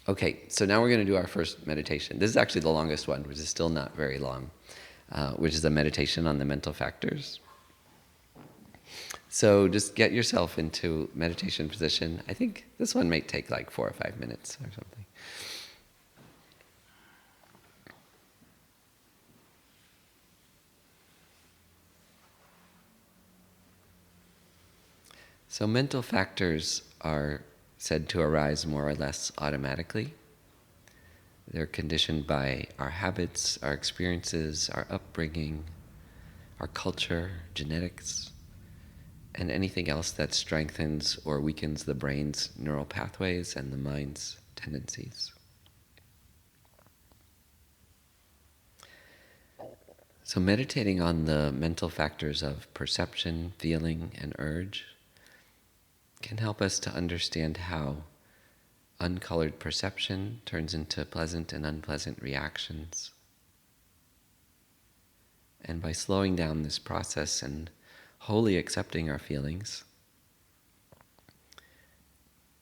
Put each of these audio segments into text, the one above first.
Okay, so now we're going to do our first meditation. This is actually the longest one, which is still not very long, which is a meditation on the mental factors. So just get yourself into meditation position. I think this one might take like 4 or 5 minutes or something. So mental factors are said to arise more or less automatically. They're conditioned by our habits, our experiences, our upbringing, our culture, genetics, and anything else that strengthens or weakens the brain's neural pathways and the mind's tendencies. So meditating on the mental factors of perception, feeling, and urge can help us to understand how uncolored perception turns into pleasant and unpleasant reactions. And by slowing down this process and wholly accepting our feelings,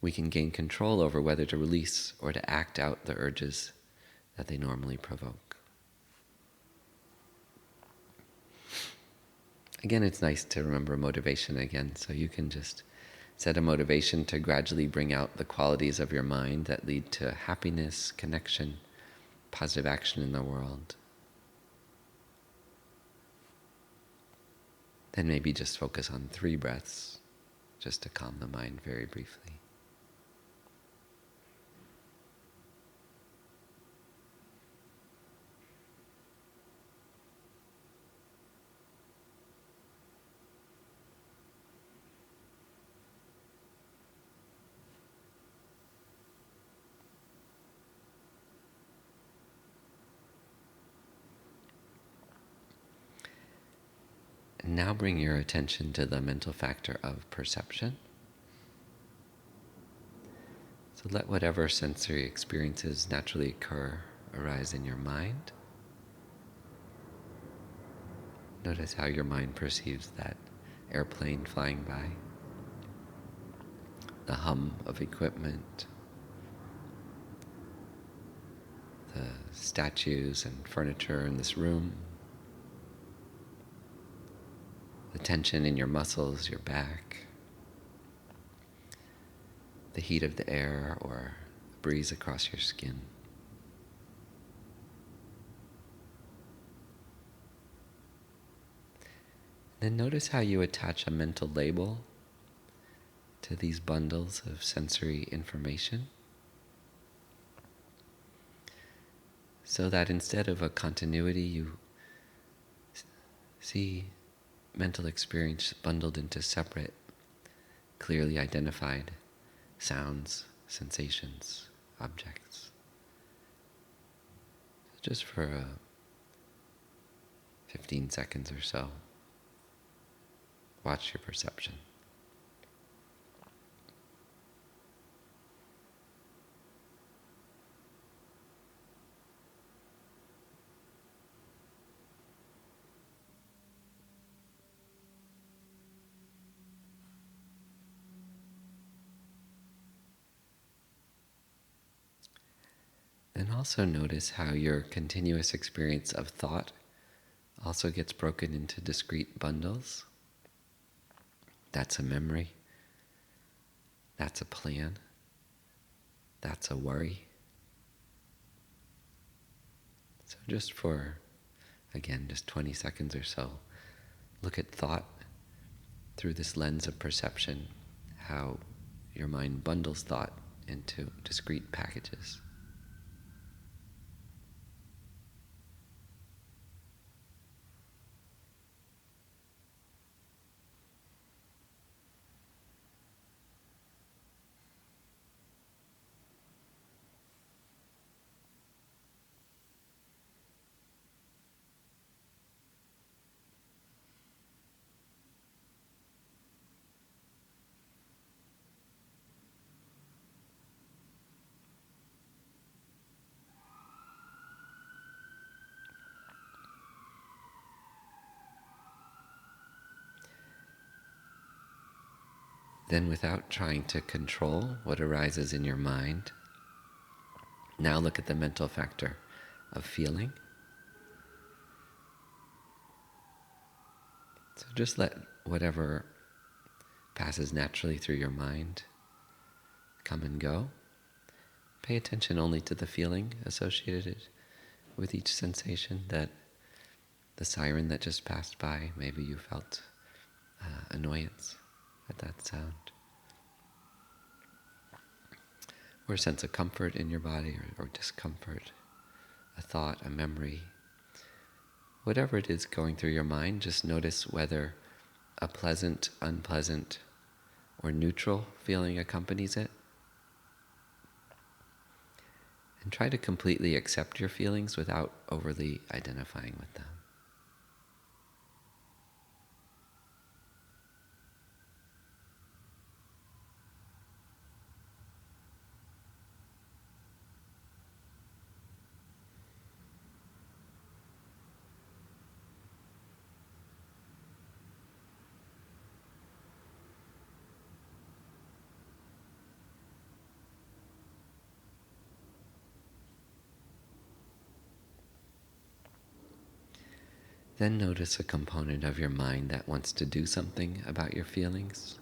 we can gain control over whether to release or to act out the urges that they normally provoke. Again, it's nice to remember motivation again, so you can just set a motivation to gradually bring out the qualities of your mind that lead to happiness, connection, positive action in the world. Then maybe just focus on 3 breaths, just to calm the mind very briefly. And now bring your attention to the mental factor of perception. So let whatever sensory experiences naturally occur arise in your mind. Notice how your mind perceives that airplane flying by, the hum of equipment, the statues and furniture in this room, the tension in your muscles, your back, the heat of the air or the breeze across your skin. Then notice how you attach a mental label to these bundles of sensory information, so that instead of a continuity, you see mental experience bundled into separate, clearly identified sounds, sensations, objects. Just for 15 seconds or so, watch your perception. And also notice how your continuous experience of thought also gets broken into discrete bundles. That's a memory. That's a plan. That's a worry. So just for, again, just 20 seconds or so, look at thought through this lens of perception, how your mind bundles thought into discrete packages. Then, without trying to control what arises in your mind, Now look at the mental factor of feeling. So just let whatever passes naturally through your mind come and go. Pay attention only to the feeling associated with each sensation. That the siren that just passed by, maybe you felt annoyance at that sound, or a sense of comfort in your body, or discomfort, a thought, a memory. Whatever it is going through your mind, just notice whether a pleasant, unpleasant, or neutral feeling accompanies it. And try to completely accept your feelings without overly identifying with them. Then notice a component of your mind that wants to do something about your feelings.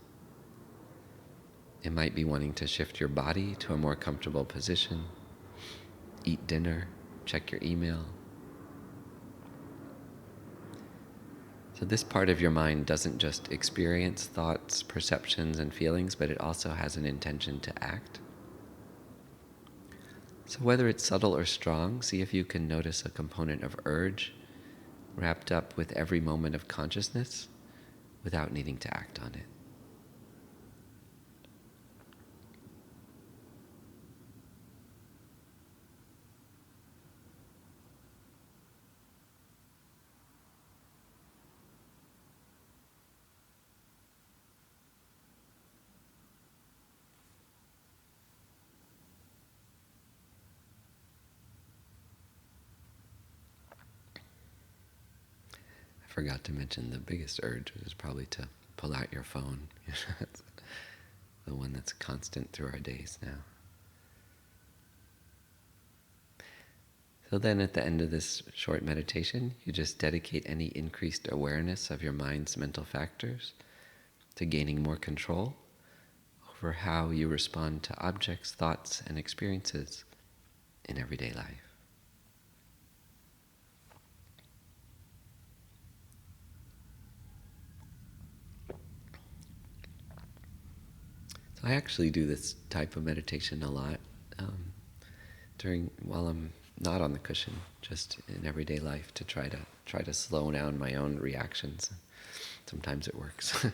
It might be wanting to shift your body to a more comfortable position, eat dinner, check your email. So this part of your mind doesn't just experience thoughts, perceptions, and feelings, but it also has an intention to act. So whether it's subtle or strong, see if you can notice a component of urge wrapped up with every moment of consciousness without needing to act on it. I forgot to mention the biggest urge is probably to pull out your phone. That's the one that's constant through our days now. So then at the end of this short meditation, you just dedicate any increased awareness of your mind's mental factors to gaining more control over how you respond to objects, thoughts, and experiences in everyday life. So I actually do this type of meditation a lot while I'm not on the cushion, just in everyday life, to try to slow down my own reactions. Sometimes it works.